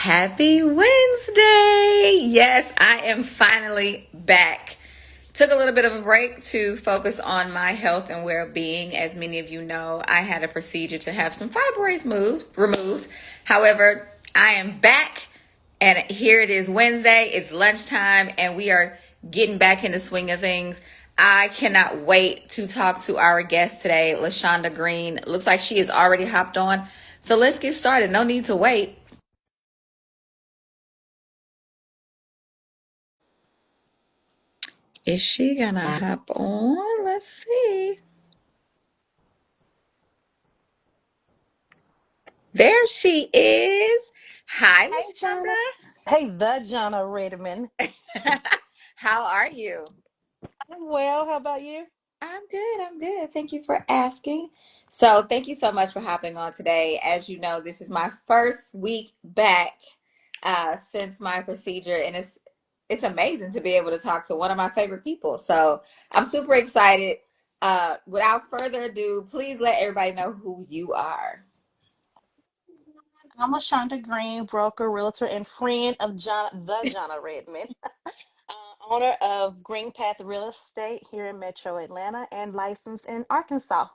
Happy Wednesday! Yes, I am finally back. Took a little bit of a break to focus on my health and well-being. As many of you know, I had a procedure to have some fibroids removed. However, I am back, and here it is Wednesday. It's lunchtime, and we are getting back in the swing of things. I cannot wait to talk to our guest today, LaShanda Green. Looks like she has already hopped on. So let's get started. No need to wait. Is she gonna hop on? Let's see. There she is. Hi, Hey, Jana. LaShanda. Hey, the Jana Redmond. How are you? I'm well. How about you? I'm good. I'm good. Thank you for asking. So, thank you so much for hopping on today. As you know, this is my first week back since my procedure, and it's amazing to be able to talk to one of my favorite people. So, I'm super excited. Without further ado, please let everybody know who you are. I'm LaShanda Green, broker, realtor, and friend of the Jana Redmond, owner of GreenPath Real Estate here in Metro Atlanta and licensed in Arkansas.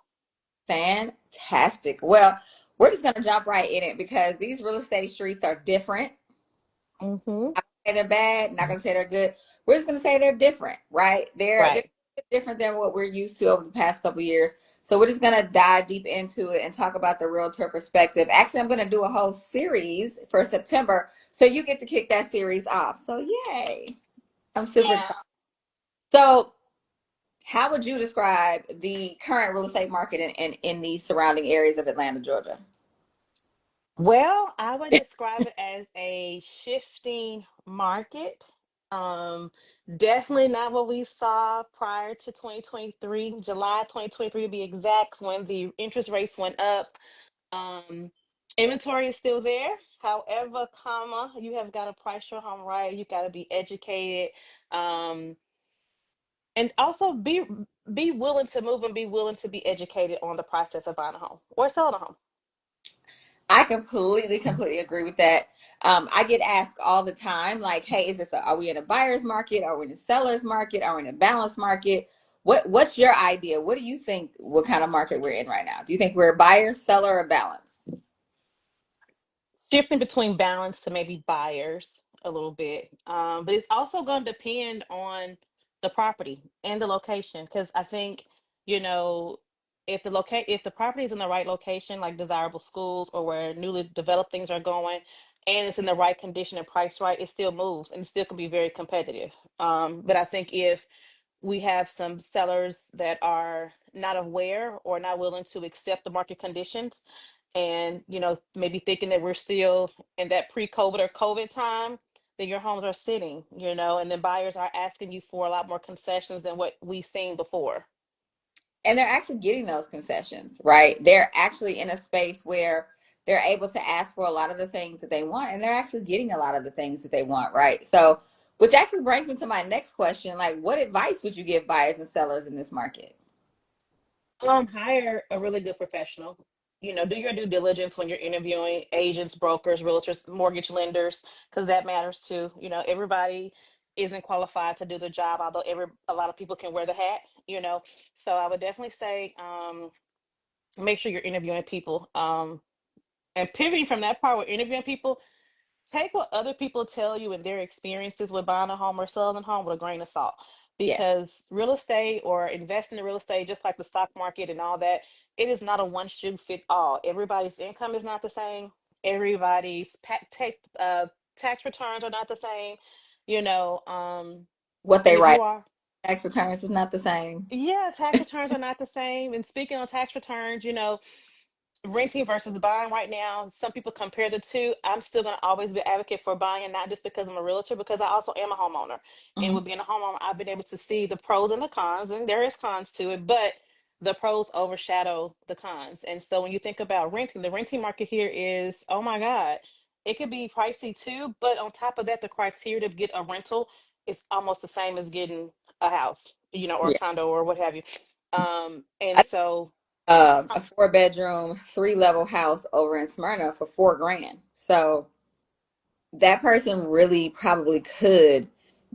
Fantastic. Well, we're just going to jump right in it because these real estate streets are different. Mm-hmm. Not gonna say they're bad, not going to say they're good. We're just going to say they're different, right? They're Right. different than what we're used to over the past couple of years. So we're just going to dive deep into it and talk about the realtor perspective. Actually, I'm going to do a whole series for September. So you get to kick that series off. So yay. I'm super Yeah. excited. So how would you describe the current real estate market in the surrounding areas of Atlanta, Georgia? Well, I would describe it as a shifting market. Um, Definitely not what we saw prior to 2023, July 2023 to be exact, when the interest rates went up. Um, Inventory is still there. However, comma, you have got to price your home right. You got to be educated, um, and also be willing to move and be willing to be educated on the process of buying a home or selling a home. I completely agree with that. I get asked all the time, like, "Hey, are we in a buyer's market? Are we in a seller's market? Are we in a balanced market? What's your idea? What do you think? What kind of market we're in right now? Do you think we're a buyer, seller, or balanced?" Shifting between balance to maybe buyers a little bit. But it's also going to depend on the property and the location. Because I think, you know, if the property is in the right location, like desirable schools or where newly developed things are going, and it's in the right condition and priced right, it still moves and it still can be very competitive. But I think if we have some sellers that are not aware or not willing to accept the market conditions, and maybe thinking that we're still in that pre-COVID or COVID time, then your homes are sitting, and then buyers are asking you for a lot more concessions than what we've seen before. And they're actually getting those concessions, right? They're actually in a space where they're able to ask for a lot of the things that they want, and they're actually getting a lot of the things that they want, right? So, which actually brings me to my next question, like, what advice would you give buyers and sellers in this market? Hire a really good professional. Do your due diligence when you're interviewing agents, brokers, realtors, mortgage lenders, because that matters too. Everybody isn't qualified to do the job, although a lot of people can wear the hat. So I would definitely say, make sure you're interviewing people. And pivoting from that part with interviewing people, take what other people tell you and their experiences with buying a home or selling a home with a grain of salt. Yeah. Because real estate or investing in real estate, just like the stock market and all that, it is not a one shoe fit all. Everybody's income is not the same. Everybody's tax returns are not the same. You know, um, What and they if write you are, tax returns is not the same. yeah, tax returns are not the same. And speaking on tax returns, renting versus buying right now, some people compare the two. I'm still going to always be an advocate for buying, not just because I'm a realtor, because I also am a homeowner. And Mhm. with being a homeowner, I've been able to see the pros and the cons, and there is cons to it, but the pros overshadow the cons. And so when you think about renting, the renting market here is, oh my God, it could be pricey too, but on top of that, the criteria to get a rental is almost the same as getting a house, or a Yeah. condo or what have you. And I so a 4 bedroom, 3 level house over in Smyrna for 4 grand. So that person really probably could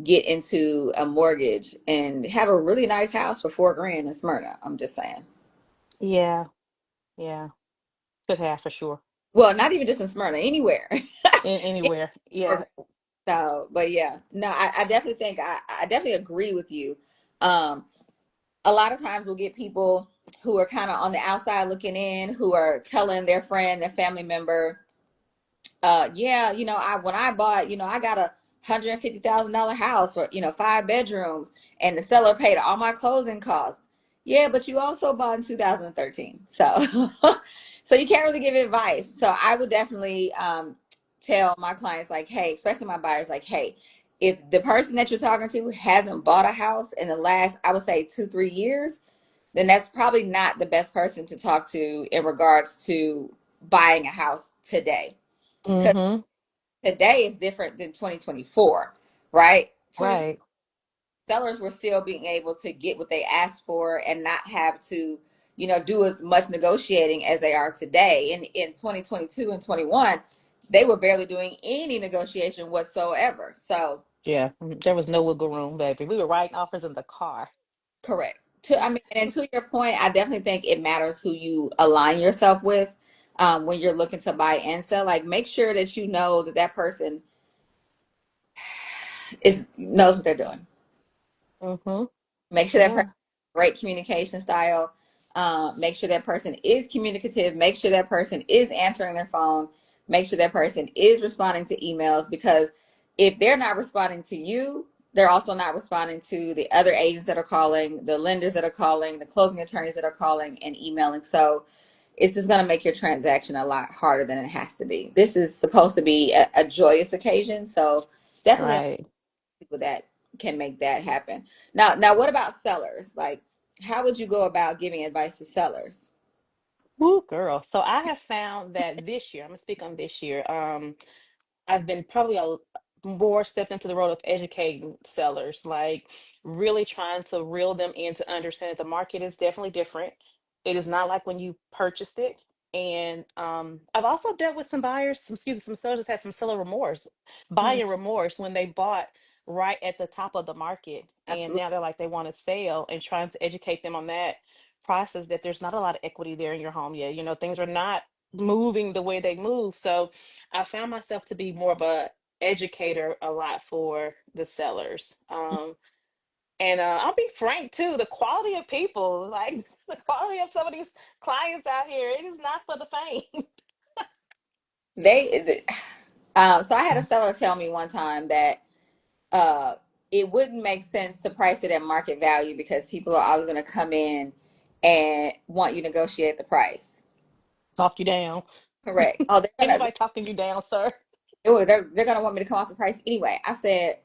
get into a mortgage and have a really nice house for 4 grand in Smyrna. I'm just saying. Yeah, yeah, could have for sure. Well, not even just in Smyrna, anywhere. Anywhere. Yeah. So, but yeah, no, I definitely think I definitely agree with you. Um, a lot of times we'll get people who are kind of on the outside looking in, who are telling their friend, their family member, yeah, I when I bought, I got $150,000 house for 5 bedrooms, and the seller paid all my closing costs. Yeah, but you also bought in 2013, so so you can't really give advice. So I would definitely tell my clients like, hey, especially my buyers, like, hey, if the person that you're talking to hasn't bought a house in the last, I would say 2-3 years, then that's probably not the best person to talk to in regards to buying a house today. Mm-hmm. Today is different than 2024, right? 20 Right. sellers were still being able to get what they asked for and not have to, do as much negotiating as they are today. In 2022 and 21, they were barely doing any negotiation whatsoever. So, Yeah. There was no wiggle room, baby. We were writing offers in the car. correct. I mean, and to your point, I definitely think it matters who you align yourself with when you're looking to buy and sell. Like, make sure that you know that that person is knows what they're doing. Mm-hmm. Make sure that person Yeah. has great communication style. Make sure that person is communicative. Make sure that person is answering their phone. Make sure that person is responding to emails, because if they're not responding to you, they're also not responding to the other agents that are calling, the lenders that are calling, the closing attorneys that are calling and emailing. So it's just going to make your transaction a lot harder than it has to be. This is supposed to be a joyous occasion. So definitely Right. people that can make that happen. Now, what about sellers? Like, how would you go about giving advice to sellers? Woo, girl. So I have found that this year, I'm gonna speak on this year. I've been probably more stepped into the role of educating sellers, like really trying to reel them in to understand that the market is definitely different. It is not like when you purchased it. And I've also dealt with some buyers, some sellers had some seller remorse, Mm, buyer remorse when they bought right at the top of the market. And absolutely. now they're like they want to sell, and trying to educate them on that process, that there's not a lot of equity there in your home yet. Things are not moving the way they move. So I found myself to be more of a educator a lot for the sellers. And I'll be frank too, the quality of people, like the quality of some of these clients out here, it is not for the faint. They, so I had a seller tell me one time that uh, it wouldn't make sense to price it at market value because people are always going to come in and want you to negotiate the price. Talk you down. Correct. Oh, Ain't nobody talking you down, sir. they're gonna want me to come off the price anyway. I said,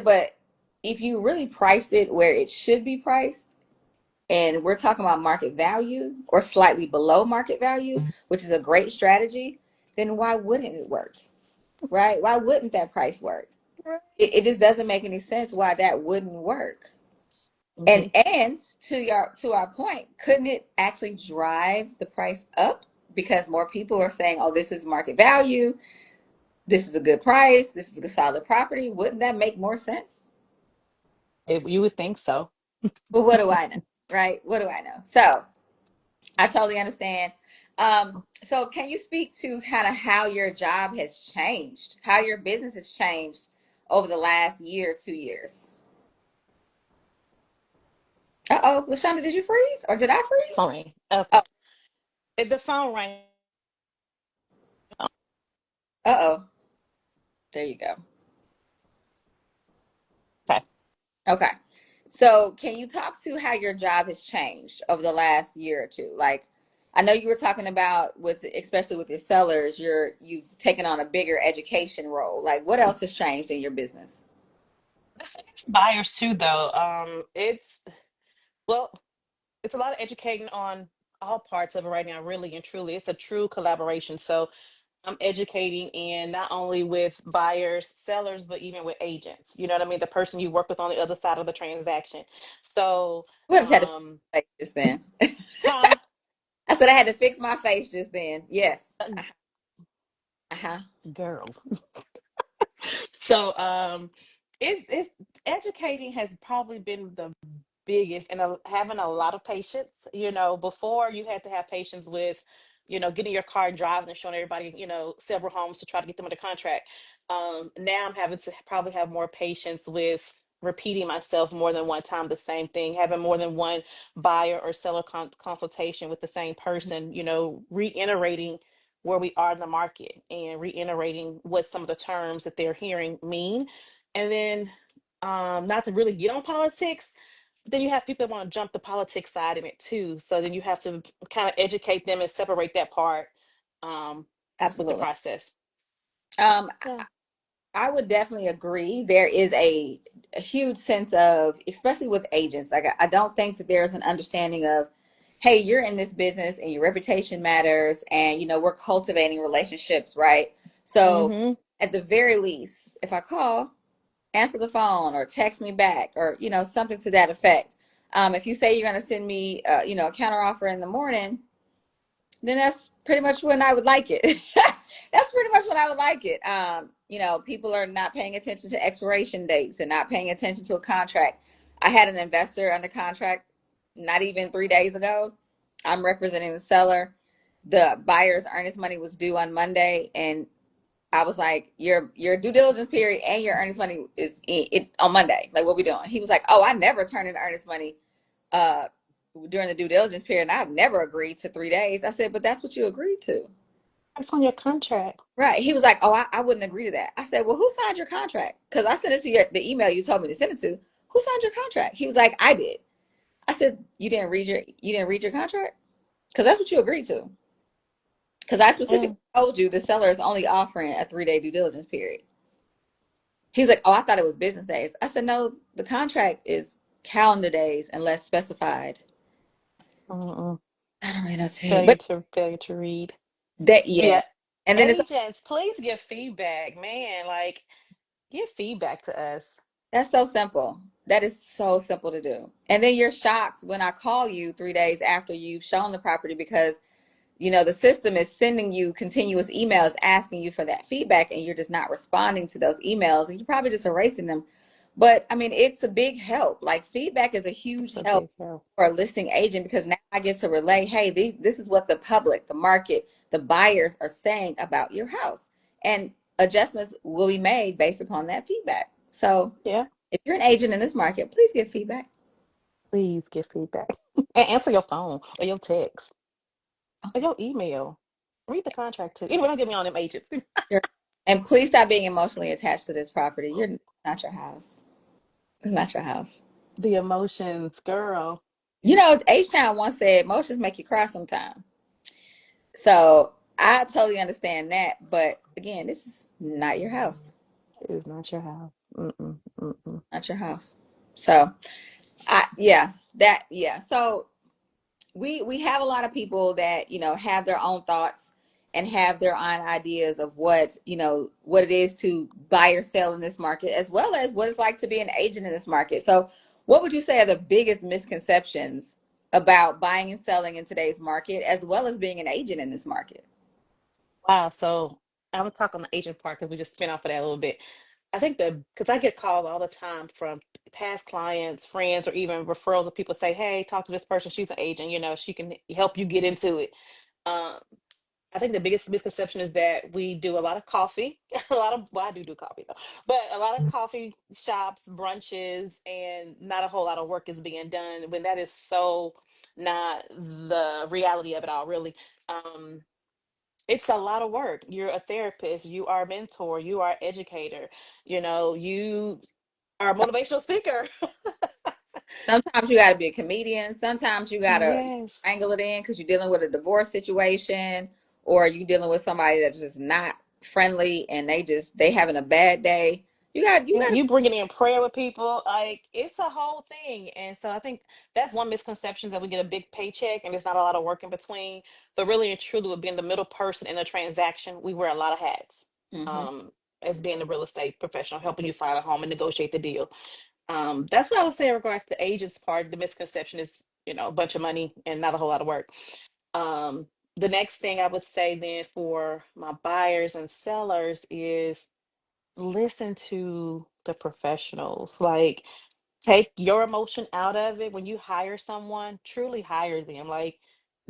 but if you really priced it where it should be priced, and we're talking about market value or slightly below market value, which is a great strategy, then why wouldn't it work? Right? Why wouldn't that price work? Right. It just doesn't make any sense why that wouldn't work. And Hmm. to our point, couldn't it actually drive the price up because more people are saying, "Oh, this is market value. This is a good price. This is a solid property." Wouldn't that make more sense? You would think so. But what do I know? Right? What do I know? So I totally understand. So can you speak to kind of how your job has changed, how your business has changed over the last year, 2 years? Uh-oh, LaShanda, did you freeze or did I Phone freeze? rang. Okay. Oh, The phone rang. uh-oh. There you go. Okay. Okay. So can you talk to how your job has changed over the last year or two? Like, I know you were talking about with, especially with your sellers, you've taken on a bigger education role. Like, what else has changed in your business? The same for buyers too, though. Well, it's a lot of educating on all parts of it right now, really and truly. It's a true collaboration. So I'm educating in not only with buyers, sellers, but even with agents. You know what I mean? The person you work with on the other side of the transaction. So, We just had to fix my face just then. huh, I said I had to fix my face just then. Yes. Uh-huh. girl. So it's educating has probably been the biggest, and having a lot of patience. Before you had to have patience with, getting your car and driving and showing everybody, several homes to try to get them under contract. Now I'm having to probably have more patience with repeating myself more than one time, the same thing, having more than one buyer or seller consultation with the same person, reiterating where we are in the market and reiterating what some of the terms that they're hearing mean. And then, not to really get on politics, but then you have people that want to jump the politics side of it too. So then you have to kind of educate them and separate that part, um, with the Absolutely. process. Um, Yeah. I would definitely agree. There is a huge sense of, especially with agents, like I don't think that there's an understanding of, hey, you're in this business and your reputation matters, and we're cultivating relationships, right? So Mm-hmm. at the very least, if I call, answer the phone or text me back, or something to that effect. If you say you're going to send me, a counter offer in the morning, then that's pretty much when I would like it. That's pretty much when I would like it. People are not paying attention to expiration dates and not paying attention to a contract. I had an investor under contract not even 3 days ago. I'm representing the seller. The buyer's earnest money was due on Monday, and I was like, your due diligence period and your earnest money is on Monday. Like, what we doing? He was like, oh, I never turn in earnest money uh during the due diligence period, and I've never agreed to 3 days. I said, but that's what you agreed to. That's on your contract. Right. He was like, oh, I wouldn't agree to that. I said, well, who signed your contract? Because I sent it to the email you told me to send it to. Who signed your contract? He was like, I did. I said, you didn't read your contract? Because that's what you agreed to. Because I Yeah. specifically told you the seller is only offering a 3 day due diligence period. He was like, oh, I thought it was business days. I said, no, the contract is calendar days unless specified. Mm-mm. I don't really know too, Failure but to failure to read. that, yeah. Yeah. And then it's Agents, please give feedback, man. Like, give feedback to us. that's so simple. That is so simple to do. And then you're shocked when I call you 3 days after you've shown the property, because the system is sending you continuous emails asking you for that feedback, and you're just not responding to those emails, and you're probably just erasing them. But I mean, it's a big help. Like, feedback is a huge It's a help big help. for a listing agent, because now I get to relay, hey, this is what the public, the market, the buyers are saying about your house, and adjustments will be made based upon that feedback. So Yeah. if you're an agent in this market, please give feedback. Please give feedback. And answer your phone or your text or your email. Read the contract too. Anyway, don't get me on them agents. And please stop being emotionally attached to this property. You're not your house. It's not your house. The emotions, girl. H Town once said emotions make you cry sometime. So I totally understand that. But again, this is not your house. It is not your house. Mm-mm, mm-mm. Not your house. So yeah. So we have a lot of people that have their own thoughts and have their own ideas of what it is to buy or sell in this market, as well as what it's like to be an agent in this market. So what would you say are the biggest misconceptions about buying and selling in today's market, as well as being an agent in this market? Wow. So I'm gonna talk on the agent part because we just spin off of that a little bit. I think because I get calls all the time from past clients, friends, or even referrals of people say, "Hey, talk to this person. She's an agent. She can help you get into it." Um, I think the biggest misconception is that we do a lot of coffee, a lot of, well, I do coffee though, but a lot of coffee shops, brunches, and not a whole lot of work is being done when that is so not the reality of it all, really. Um, it's a lot of work. You're a therapist, you are a mentor, you are educator, you are a motivational speaker. Sometimes you got to be a comedian. Sometimes you got to Yes. angle it in because you're dealing with a divorce situation, or you dealing with somebody that's just not friendly and they having a bad day. You Yeah, got to you bringing in prayer with people, like it's a whole thing. And so I think that's one misconception, that we get a big paycheck and there's not a lot of work in between. But really and truly, with being the middle person in a transaction, we wear a lot of hats. hmm Um, as being the real estate professional, helping you find a home and negotiate the deal. That's what I would say in regards to the agents part. The misconception is, a bunch of money and not a whole lot of work. Um, the next thing I would say then for my buyers and sellers is listen to the professionals. Like, take your emotion out of it. When you hire someone, truly hire them. Like,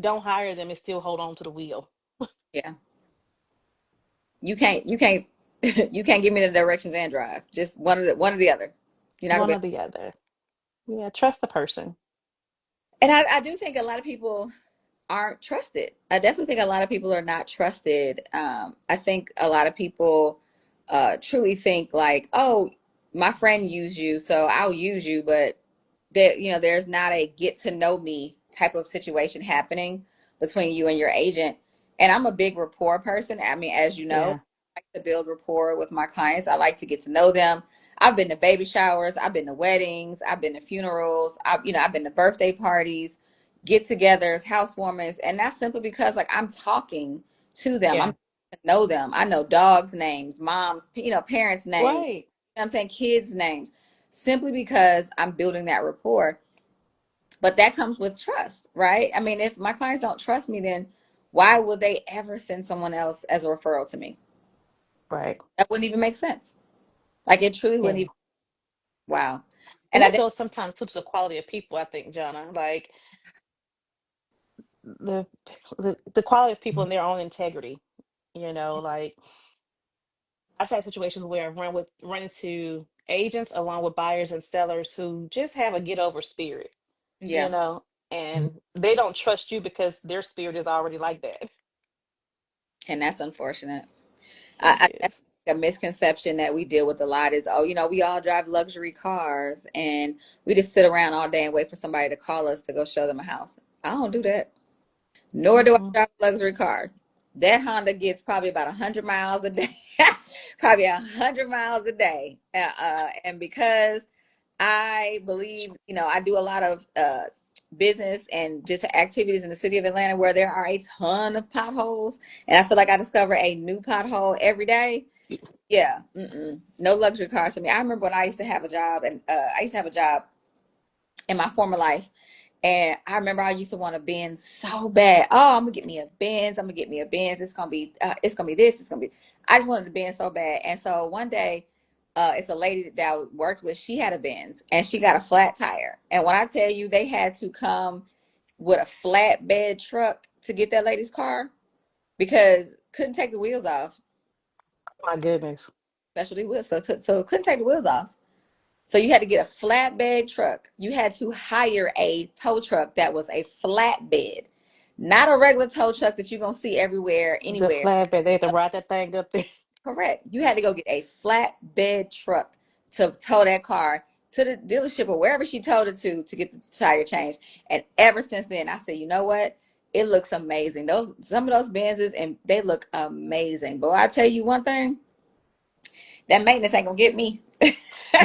don't hire them and still hold on to the wheel. Yeah. You can't you can't give me the directions and drive. Just one or the other. You're not gonna One be. or the other. Yeah, trust the person. And I do think a lot of people aren't trusted. I definitely think a lot of people are not trusted. I think a lot of people truly think like, oh, my friend used you, so I'll use you, but there's not a get to know me type of situation happening between you and your agent. And I'm a big rapport person. I mean, as you know, Yeah, I like to build rapport with my clients. I like to get to know them. I've been to baby showers, I've been to weddings, I've been to funerals, I've been to birthday parties, get-togethers, housewarmings, and that's simply because like I'm talking to them. I'm yeah. getting to know them. I know dogs' names, moms, parents' names. Right, I'm saying kids' names, simply because I'm building that rapport. But that comes with trust, right? I mean, if my clients don't trust me, then why would they ever send someone else as a referral to me? right. That wouldn't even make sense. Like it truly wouldn't Yeah. even. Wow. And And I that did, goes sometimes too to the quality of people, I think, Jana. Like the the quality of people and their own integrity. Like I've had situations where I've run into agents along with buyers and sellers who just have a get over spirit, you yeah, know, and they don't trust you because their spirit is already like that. and that's unfortunate. It I is. think a misconception that we deal with a lot is, oh, we all drive luxury cars and we just sit around all day and wait for somebody to call us to go show them a house. I don't do that. Nor do I Mm-mm. drive a luxury car. That Honda gets probably about 100 miles a day, probably 100 miles a day. And because I believe, I do a lot of business and just activities in the city of Atlanta where there are a ton of potholes, and I feel like I discover a new pothole every day. Yeah, no luxury cars for me. I remember when I used to have a job, and I used to have a job in my former life, and I remember I used to want a Benz so bad. Oh, I'm gonna get me a Benz. I'm gonna get me a Benz. It's gonna be this. It's gonna be. I just wanted a Benz so bad. And so one day, it's a lady that I worked with. She had a Benz, and she got a flat tire. And when I tell you, they had to come with a flatbed truck to get that lady's car because couldn't take the wheels off, My goodness. specialty wheels. So couldn't take the wheels off. So you had to get a flatbed truck. You had to hire a tow truck that was a flatbed, not a regular tow truck that you're gonna see everywhere, The anywhere. flatbed, they had to ride that thing up there. Correct. You had to go get a flatbed truck to tow that car to the dealership or wherever she towed it to get the tire changed. And ever since then, I said, you know what? It looks amazing. Some of those Benzes, and they look amazing. But I tell you one thing, that maintenance ain't gonna get me.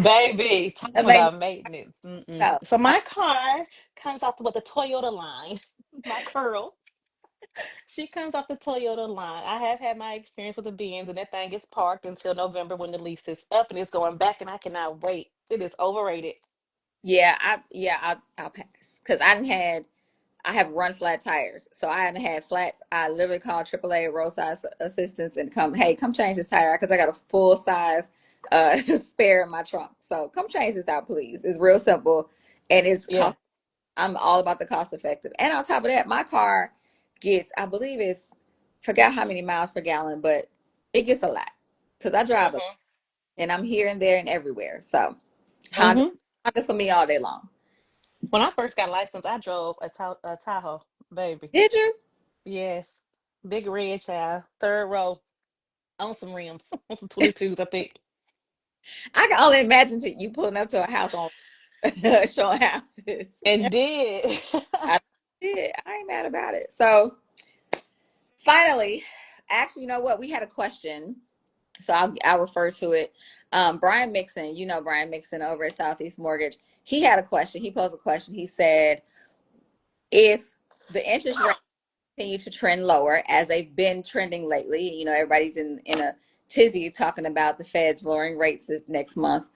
Baby, That talking maintenance, about maintenance. Mm-mm. no. So my car comes off with the Toyota line. My Pearl, she comes off the Toyota line. I have had my experience with the Benz, and that thing gets parked until November when the lease is up, and it's going back, and I cannot wait. It is overrated. I'll pass because I have run flat tires, so I haven't had flats. I literally called AAA roadside assistance and come change this tire because I got a full size spare in my trunk. So come change this out, please. It's real simple, and it's Yeah. cost. I'm all about the cost effective. And on top of that, my car gets, I believe it's, forgot how many miles per gallon, but it gets a lot because I drive a, Hmm. and I'm here and there and everywhere. So Honda, Hmm. Honda for me all day long. When I first got licensed, I drove a Tahoe, baby. Did you? Yes. Big red child, third row, on some rims, on some 22s, I think. I can only imagine you pulling up to a house on showing houses. And did. I did. I ain't mad about it. So finally, actually, you know what? We had a question, so I'll refer to it. Brian Mixon, Brian Mixon over at Southeast Mortgage. He had a question. He posed a question. He said, if the interest rate continue to trend lower as they've been trending lately. Everybody's in a tizzy talking about the Fed's lowering rates this next month.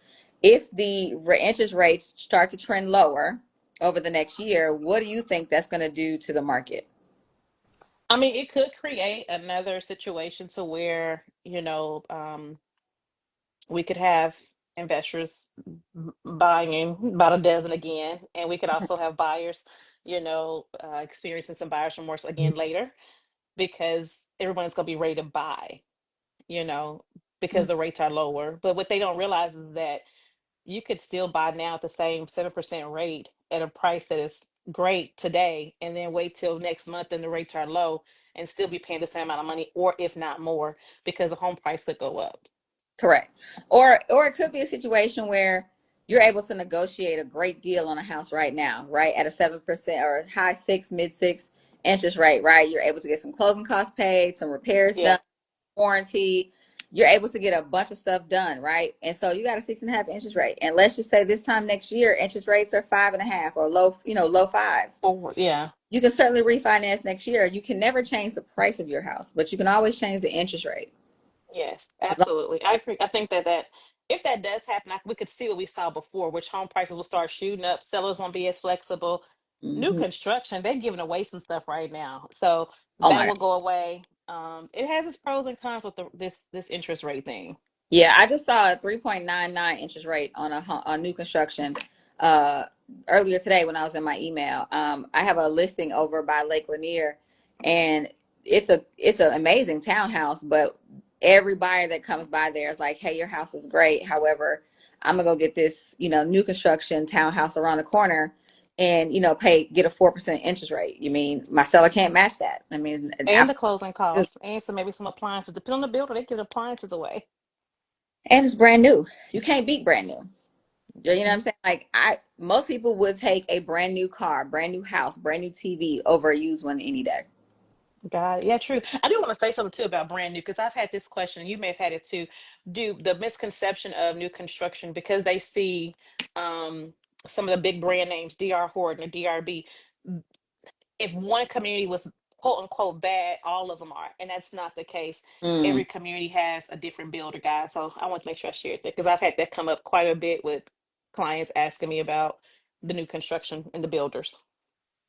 If the interest rates start to trend lower over the next year, what do you think that's going to do to the market? I mean, it could create another situation to where, we could have investors buying in about a dozen again, and we could also have buyers, experiencing some buyer's remorse again later because everyone's going to be ready to buy, you know, because Mhm. the rates are lower. But what they don't realize is that you could still buy now at the same 7% rate at a price that is great today, and then wait till next month and the rates are low and still be paying the same amount of money, or if not more, because the home price could go up. Correct. Or it could be a situation where you're able to negotiate a great deal on a house right now, right? At a 7% or high six, mid six interest rate, right? You're able to get some closing costs paid, some repairs Yeah. done, warranty. You're able to get a bunch of stuff done, right? And so you got a 6.5 interest rate. And let's just say this time next year, interest rates are 5.5 or low, low fives. Or yeah. You can certainly refinance next year. You can never change the price of your house, but you can always change the interest rate. Yes, As long- absolutely. I agree. I think that if that does happen, we could see what we saw before, which home prices will start shooting up. Sellers won't be as flexible. New Mhm. construction, they're giving away some stuff right now, so Oh that my. will go away. It has its pros and cons with this interest rate thing. Yeah, I just saw a 3.99 interest rate on a new construction uh, earlier today when I was in my email. I have a listing over by Lake Lanier, and it's an amazing townhouse. But every buyer that comes by there is like, "Hey, your house is great. However, I'm gonna go get this, new construction townhouse around the corner, and pay get a 4% interest rate. You mean my seller can't match that? I mean, And the closing absolutely. costs, and so maybe some appliances. Depending on the builder, they give appliances away. And it's brand new. You can't beat brand new. You know what I'm Mhm. saying? Like most people would take a brand new car, brand new house, brand new TV over a used one any day. Got it. Yeah, true. I do want to say something too about brand new because I've had this question, and you may have had it too. Do the misconception of new construction because they see um, some of the big brand names, DR Horton or DRB. If one community was quote unquote bad, all of them are, and that's not the case. Mm. Every community has a different builder, guys. So I want to make sure I shared that because I've had that come up quite a bit with clients asking me about the new construction and the builders.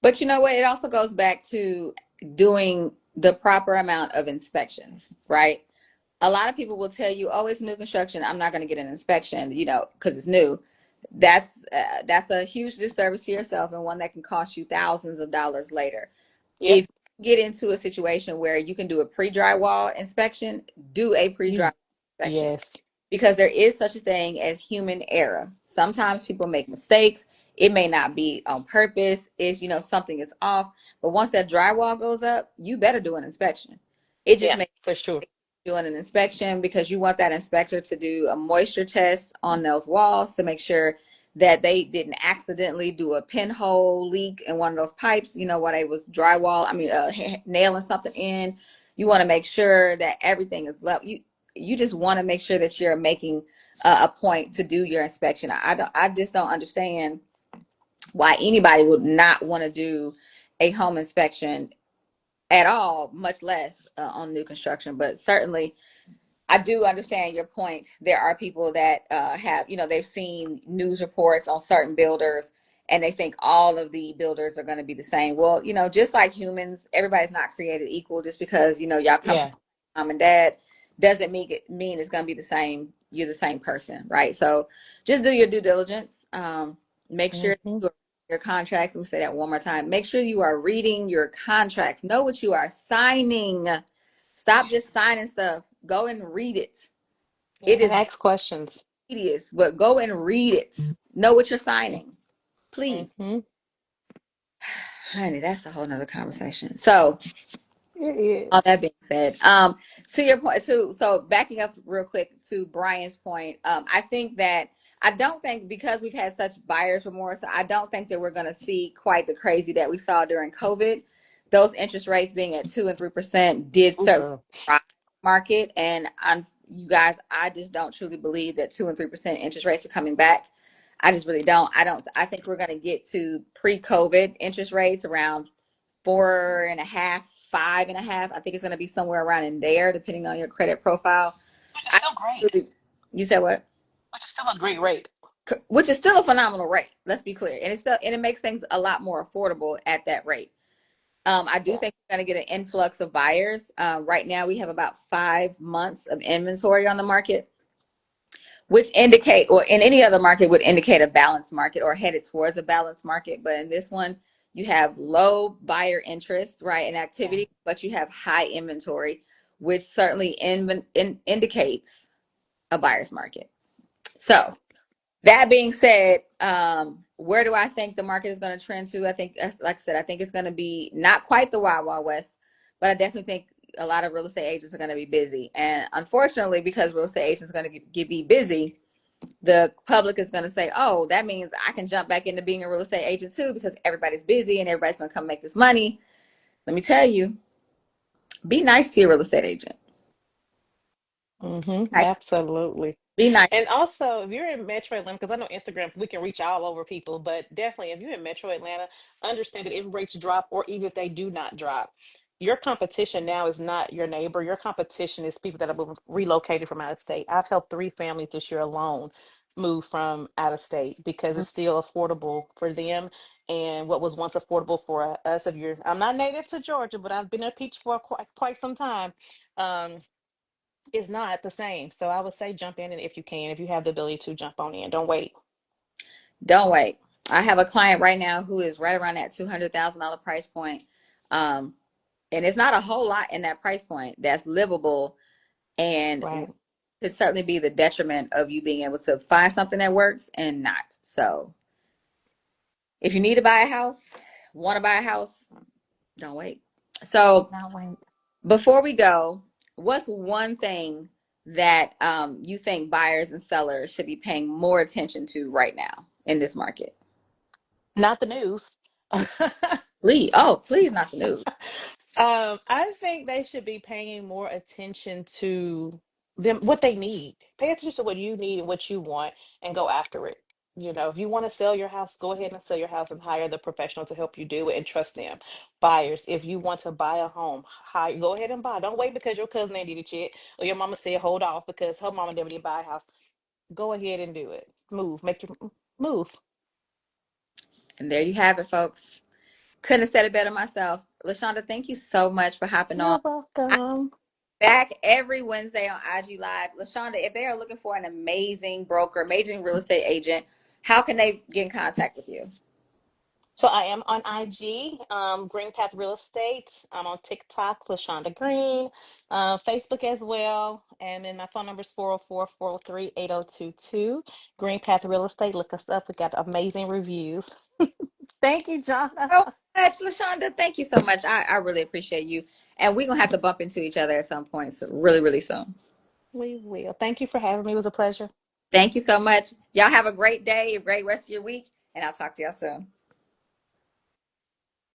But you know what? It also goes back to doing the proper amount of inspections, right? A lot of people will tell you, "Oh, it's new construction. I'm not going to get an inspection, because it's new." That's a huge disservice to yourself and one that can cost you thousands of dollars later. Yep. If you get into a situation where you can do a pre-drywall inspection, do a pre-drywall You. inspection Yes. because there is such a thing as human error. Sometimes people make mistakes. It may not be on purpose. It's, something is off. But once that drywall goes up, you better do an inspection. It just Yeah, makes for sure. doing an inspection because you want that inspector to do a moisture test on those walls to make sure that they didn't accidentally do a pinhole leak in one of those pipes, while they was nailing something in. You want to make sure that everything is level. You just want to make sure that you're making a point to do your inspection. I just don't understand why anybody would not want to do a home inspection at all, much less on new construction. But certainly I do understand your point. There are people that they've seen news reports on certain builders and they think all of the builders are going to be the same. Well, just like humans, everybody's not created equal. Just because, y'all come from Yeah. mom and dad doesn't mean it's going to be the same. You're the same person, right? So just do your due diligence. Make sure Hmm. you are your contracts. Let me say that one more time. Make sure you are reading your contracts. Know what you are signing. Stop just signing stuff. Go and read it. Yeah, It and is ask questions. tedious, but go and read it. Know what you're signing. Please. Hmm. Honey, that's a whole nother conversation. So It all that is. being said, to your point, so backing up real quick to Brian's point, I think that I don't think because we've had such buyer's remorse, I don't think that we're going to see quite the crazy that we saw during COVID. Those interest rates being at 2 and 3% did Oh, certainly girl. rock the market, and you guys, I just don't truly believe that 2 and 3% interest rates are coming back. I just really don't. I don't. I think we're going to get to pre-COVID interest rates around 4.5, 5.5. I think it's going to be somewhere around in there, depending on your credit profile. Which is I still great. really, you said what? Which is still a great rate. Which is still a phenomenal rate. Let's be clear, and it makes things a lot more affordable at that rate. I do Yeah. think we're going to get an influx of buyers. Right now, we have about 5 months of inventory on the market. which indicate, or in any other market would indicate a balanced market or headed towards a balanced market. But in this one, you have low buyer interest, right, and Yeah. activity, but you have high inventory, which certainly indicates a buyer's market. Yeah. So that being said, where do I think the market is going to trend to? I think, like I said, I think it's going to be not quite the Wild Wild West, but I definitely think a lot of real estate agents are going to be busy. And unfortunately, because real estate agents are going to be busy, the public is going to say, oh, that means I can jump back into being a real estate agent too because everybody's busy and everybody's going to come make this money. Let me tell you, be nice to your real estate agent. Absolutely. Be nice. And also, if you're in Metro Atlanta, because I know Instagram, we can reach all over people, but definitely if you're in Metro Atlanta, understand that if rates drop or even if they do not drop, your competition now is not your neighbor. Your competition is people that have relocated from out of state. I've helped 3 families this year alone move from out of state because it's still affordable for them. And what was once affordable for us, if you're, I'm not native to Georgia, but I've been a peach for quite some time. Um, is not the same. So I would say jump in and if you can, if you have the ability to jump on in, don't wait. Don't wait. I have a client right now who is right around that $200,000 price point. Um, and it's not a whole lot in that price point that's livable and Right. could certainly be the detriment of you being able to find something that works and not. So if you need to buy a house, want to buy a house, don't wait. So Not wait. before we go, what's one thing that you think buyers and sellers should be paying more attention to right now in this market? Not the news. Please, oh, please, not the news. I think they should be paying more attention to them, what they need. Pay attention to what you need and what you want and go after it. You know, if you want to sell your house, go ahead and sell your house and hire the professional to help you do it and trust them. Buyers, if you want to buy a home, go ahead and buy. Don't wait because your cousin ain't did it yet or your mama said hold off because her mama never did buy a house. Go ahead and do it. Move, make your move. And there you have it, folks. Couldn't have said it better myself. LaShanda, thank you so much for hopping on. You're I'm welcome. back every Wednesday on IG Live. LaShanda, if they are looking for an amazing broker, amazing real estate agent, how can they get in contact with you? So I am on IG, GreenPath Real Estate. I'm on TikTok, LaShanda Green, Facebook as well. And then my phone number is 404-403-8022. GreenPath Real Estate. Look us up. We got amazing reviews. Thank you, John. So much, LaShanda. Thank you so much. I really appreciate you. And we're gonna have to bump into each other at some point, so really, really soon. We will. Thank you for having me. It was a pleasure. Thank you so much. Y'all have a great day, a great rest of your week, and I'll talk to y'all soon.